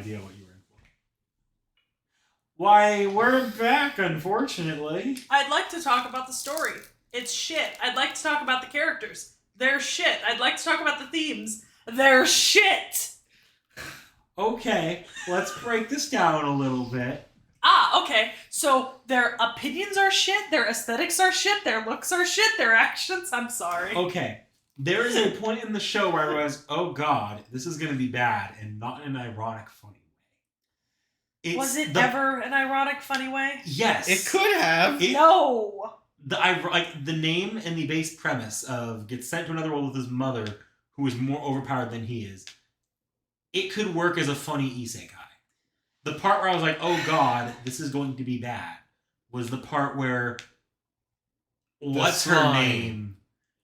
idea what you were in for. Why, we're back, unfortunately. I'd like to talk about the story. It's shit. I'd like to talk about the characters. They're shit. I'd like to talk about the themes. They're shit! Okay, let's break this down a little bit. Okay. So their opinions are shit, their aesthetics are shit, their looks are shit, their actions, I'm sorry. Okay, there is a point in the show where I realized, oh god, this is going to be bad, and not in an ironic, funny way. Was it ever an ironic, funny way? Yes. It could have. No! The name and the base premise of gets sent to another world with his mother, who is more overpowered than he is, it could work as a funny isekai. The part where I was like, oh god, this is going to be bad, was the part where what's her name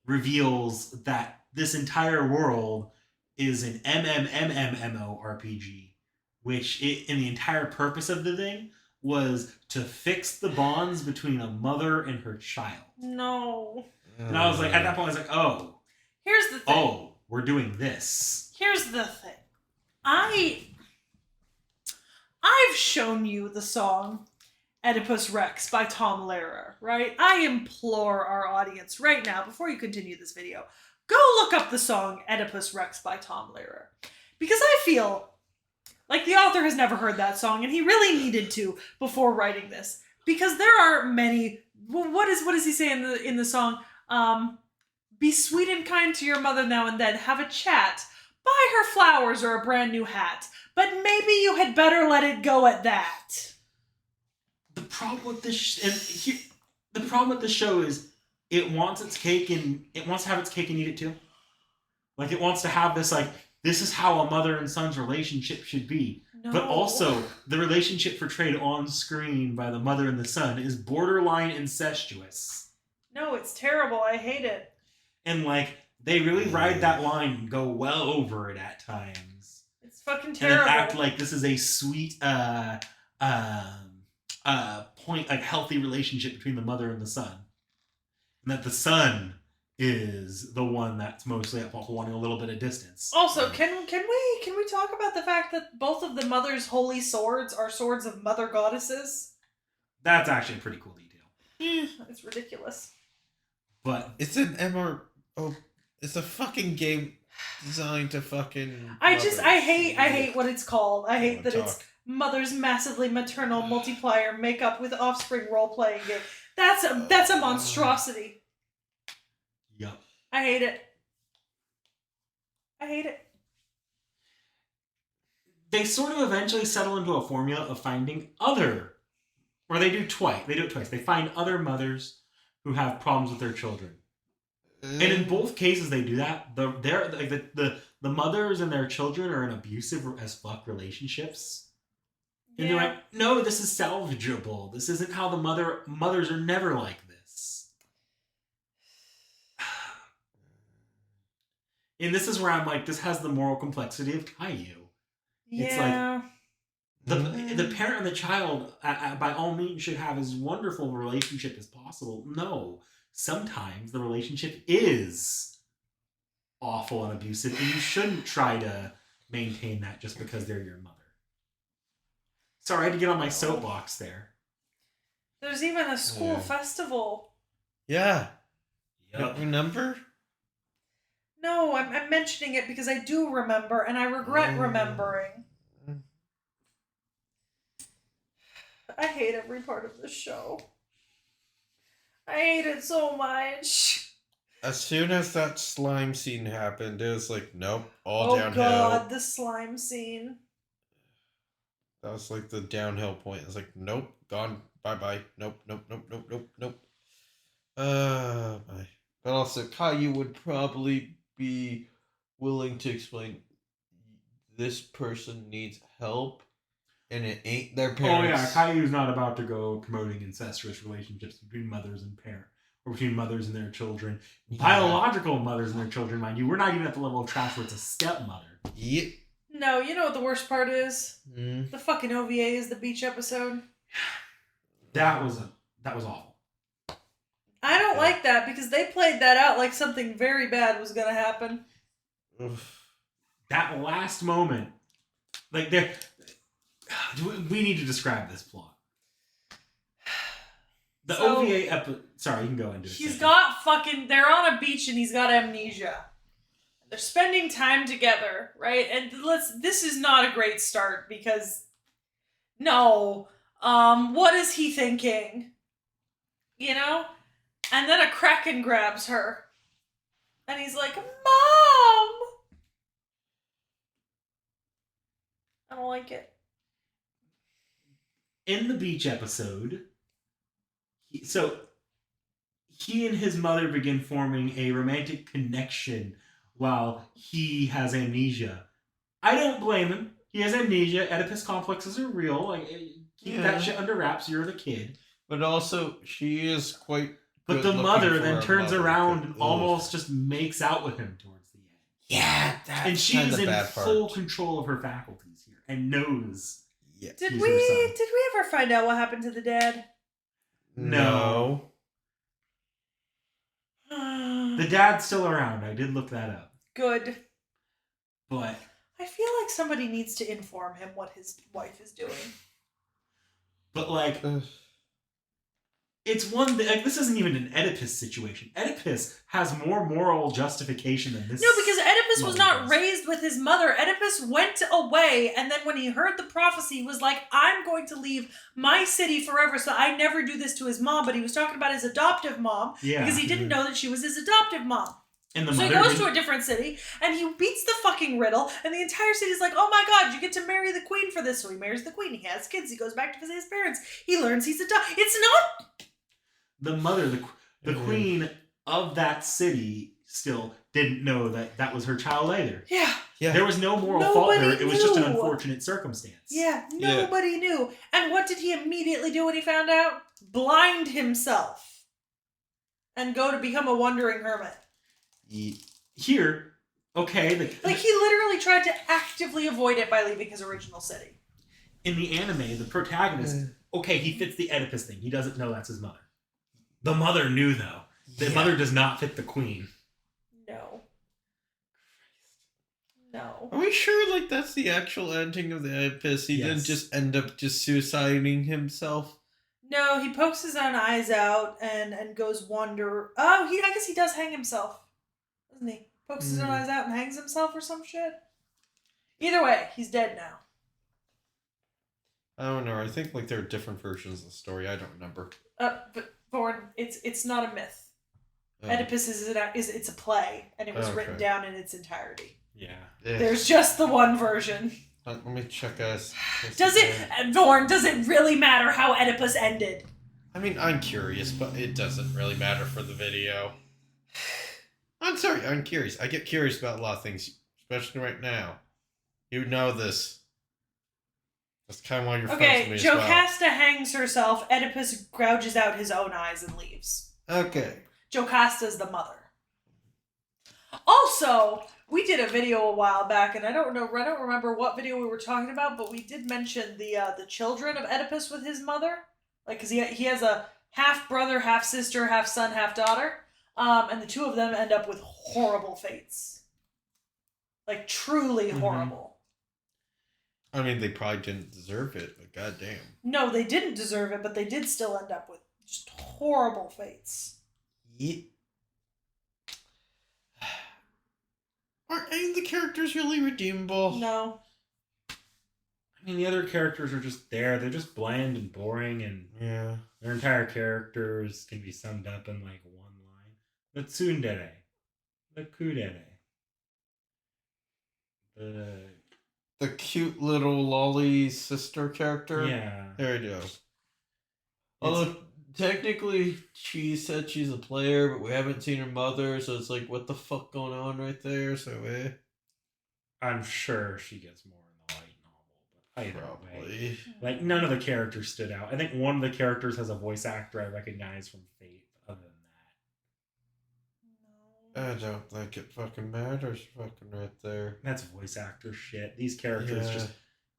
reveals that this entire world is an MMORPG, which in the entire purpose of the thing was to fix the bonds between a mother and her child. No. And I was like, at that point, I was like, oh. Here's the thing. Oh, we're doing this. Here's the thing. I've shown you the song Oedipus Rex by Tom Lehrer, right? I implore our audience right now, before you continue this video, go look up the song Oedipus Rex by Tom Lehrer. Because I feel like the author has never heard that song, and he really needed to before writing this. Because there are many... Well, what does he say in the song? Be sweet and kind to your mother now and then. Have a chat. Buy her flowers or a brand new hat. But maybe you had better let it go at that. The problem with this, the problem with the show is it wants its cake and it wants to have its cake and eat it too. Like it wants to have this this is how a mother and son's relationship should be. No. But also the relationship portrayed on screen by the mother and the son is borderline incestuous. No, it's terrible. I hate it. And they really ride that line and go well over it at times. It's fucking terrible. And then act like this is a sweet healthy relationship between the mother and the son. And that the son is the one that's mostly at fault for wanting a little bit of distance. Also, can we talk about the fact that both of the mother's holy swords are swords of mother goddesses? That's actually a pretty cool detail. It's ridiculous. But it's an MMO. It's a fucking game designed to fucking... I hate what it's called. I hate that it's mother's massively maternal multiplier makeup with offspring role-playing game. That's a monstrosity. Yup. I hate it. They sort of eventually settle into a formula of finding or they do it twice. They find other mothers who have problems with their children. And in both cases they do that. The mothers and their children are in abusive as fuck relationships. And they're like, no, this is salvageable. This isn't how the mothers are never like this. And this is where I'm like, this has the moral complexity of Caillou. Yeah. It's like the parent and the child, by all means, should have as wonderful a relationship as possible. No, sometimes the relationship is awful and abusive, and you shouldn't try to maintain that just because they're your mother. Sorry, I had to get on my soapbox there. There's even a school festival. Yeah. Yep. Remember? No, I'm mentioning it because I do remember, and I regret remembering. I hate every part of this show. I hate it so much. As soon as that slime scene happened, it was like, nope, all downhill. Oh god, the slime scene. That was like the downhill point. It was like, nope, gone, bye-bye, nope. Bye. But also, Caillou would probably be willing to explain this person needs help, and it ain't their parents. Oh yeah, Caillou's not about to go promoting incestuous relationships between mothers and parents, or between mothers and their children. Yeah. Biological mothers and their children, mind you. We're not even at the level of trash where it's a stepmother. Yep. No, you know what the worst part is? The fucking OVAs, the beach episode. That was awful. I don't like that because they played that out like something very bad was gonna happen. That last moment, like We need to describe this plot. The So, OVA episode. Sorry, you can go into it. He's got fucking. They're on a beach and he's got amnesia. They're spending time together, right? And this is not a great start because. No. What is he thinking? You know? And then a kraken grabs her. And he's like, Mom! I don't like it. In the beach episode, he and his mother begin forming a romantic connection while he has amnesia. I don't blame him. He has amnesia. Oedipus complexes are real. Like, keep that shit under wraps. You're the kid. But also, she is quite. But the mother then turns around and almost just makes out with him towards the end. Yeah, that's and she's in bad full part. control of her faculties here and knows. Yeah. Did He's we her son. ever find out what happened to the dad? No. The dad's still around. I did look that up. Good. But I feel like somebody needs to inform him what his wife is doing. like, it's one that, like, this isn't even an Oedipus situation. Oedipus has more moral justification than this. No, because Oedipus was mother not does. raised with his mother. Oedipus went away, and then when he heard the prophecy, he was like, I'm going to leave my city forever, so I never do this to his mom. But he was talking about his adoptive mom, Yeah. because he didn't know that she was his adoptive mom. And the So he mother goes didn't- to a different city, and he beats the fucking riddle, and the entire city's like, oh my god, you get to marry the queen for this. So he marries the queen, he has kids, he goes back to visit his parents, he learns he's adopted. It's not... the mother, the queen of that city, still didn't know that was her child either. Yeah. Yeah. There was no moral fault there. Nobody It was just an knew. unfortunate circumstance. Yeah, nobody knew. And what did he immediately do when he found out? Blind himself. And go to become a wandering hermit. Here, okay, Like, he literally tried to actively avoid it by leaving his original city. in the anime, the protagonist, okay, he fits the Oedipus thing. He doesn't know that's his mother. The mother knew, though. The mother does not fit the queen. No. No. Are we sure, like, that's the actual ending of the Oedipus? He didn't Yes. just end up just suiciding himself? No, he pokes his own eyes out and goes wander. Oh, I guess he does hang himself. Doesn't he? Pokes his own eyes out and hangs himself or some shit. Either way, he's dead now. I don't know. I think, like, there are different versions of the story. I don't remember. But Thorn, it's not a myth. Oh. Oedipus it's a play, and it was written Okay. down in its entirety. Yeah. Yeah. There's just the one version. Let me check us. Does it really matter how Oedipus ended? I mean, I'm curious, but it doesn't really matter for the video. I'm sorry, I'm curious. I get curious about a lot of things, especially right now. You know this. That's kind of why you're friends with Okay, me as well. Jocasta hangs herself. Oedipus gouges out his own eyes and leaves. Okay. Jocasta's the mother. Also, we did a video a while back, and I don't remember what video we were talking about, but we did mention the children of Oedipus with his mother, like, because he has a half brother, half sister, half son, half daughter, and the two of them end up with horrible fates, like truly horrible. I mean, they probably didn't deserve it, but goddamn. No, they didn't deserve it, but they did still end up with just horrible fates. Yeah. Aren't any of the characters really redeemable? No. I mean, the other characters are just there. They're just bland and boring, and Yeah. their entire characters can be summed up in, like, one line. The tsundere. The kudere. The cute little lolly sister character? Yeah. There it is. Although, technically, she said she's a player, but we haven't seen her mother, so it's like, what the fuck going on right there? So, I'm sure she gets more in the light novel, but either way. probably. Like, none of the characters stood out. I think one of the characters has a voice actor I recognize from Fate, but other than that. I don't think it fucking matters fucking right there. That's voice actor shit. These characters Yeah. just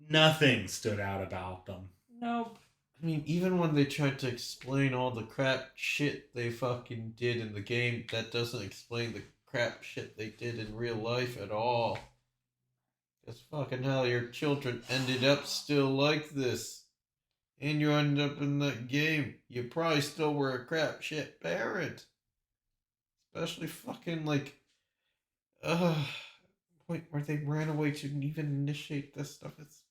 nothing stood out about them. Nope. I mean, even when they tried to explain all the crap shit they fucking did in the game, that doesn't explain the crap shit they did in real life at all. Because fucking hell, your children ended up still like this. And you ended up in that game. You probably still were a crap shit parent. Especially fucking like, point where they ran away to even initiate this stuff. It's,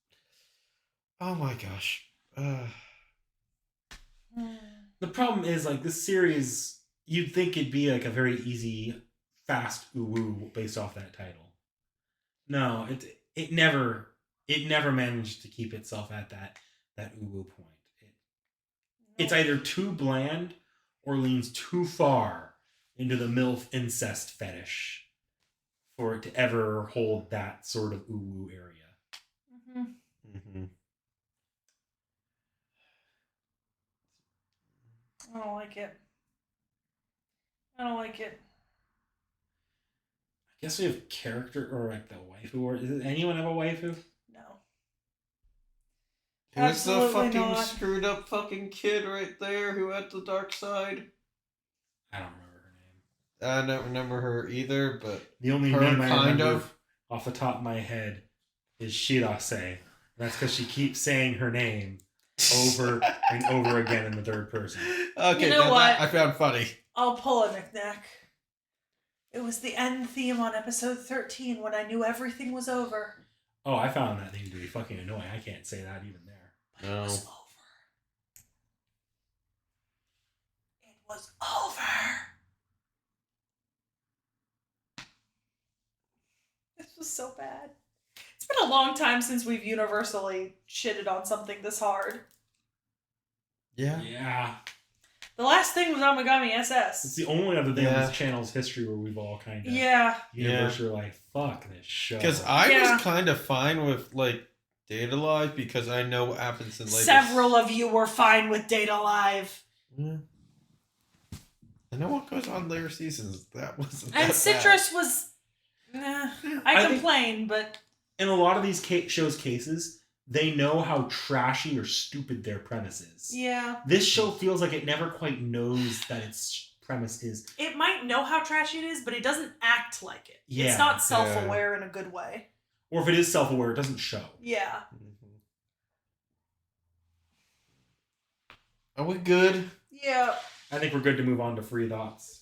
oh my gosh. The problem is, like, this series, you'd think it'd be like a very easy, fast ooh based off that title. No, it never managed to keep itself at that ooh point. It's either too bland or leans too far into the MILF incest fetish for it to ever hold that sort of ooh area. I don't like it. I don't like it. I guess we have character or like the waifu. Or does anyone have a waifu? No. It was the Absolutely fucking not. screwed up fucking kid right there who had the dark side. I don't remember her name. I don't remember her either, but The only her name I kind remember of off the top of my head is Shirase. And that's because she keeps saying her name over and over again in the third person. Okay, You know that what? I found funny. I'll pull a knick-knack. It was the end theme on episode 13 when I knew everything was over. Oh, I found that theme to be fucking annoying. I can't say that even there. But it was over. It was over. This was so bad. It's been a long time since we've universally shitted on something this hard. Yeah. Yeah. The last thing was Amagami It's SS. the only other thing in this channel's history where we've all kind of universally like, fuck this show. Because I was kind of fine with like Data Live because I know what happens in later. Several of you were fine with Data Live. Yeah. I know what goes on later seasons. That wasn't. And that Citrus was. Nah, I complain, but. In a lot of these shows' cases, they know how trashy or stupid their premise is. Yeah. This show feels like it never quite knows that its premise is. It might know how trashy it is, but it doesn't act like it. Yeah. It's not self-aware in a good way. Or if it is self-aware, it doesn't show. Yeah. Are we good? Yeah. I think we're good to move on to free thoughts.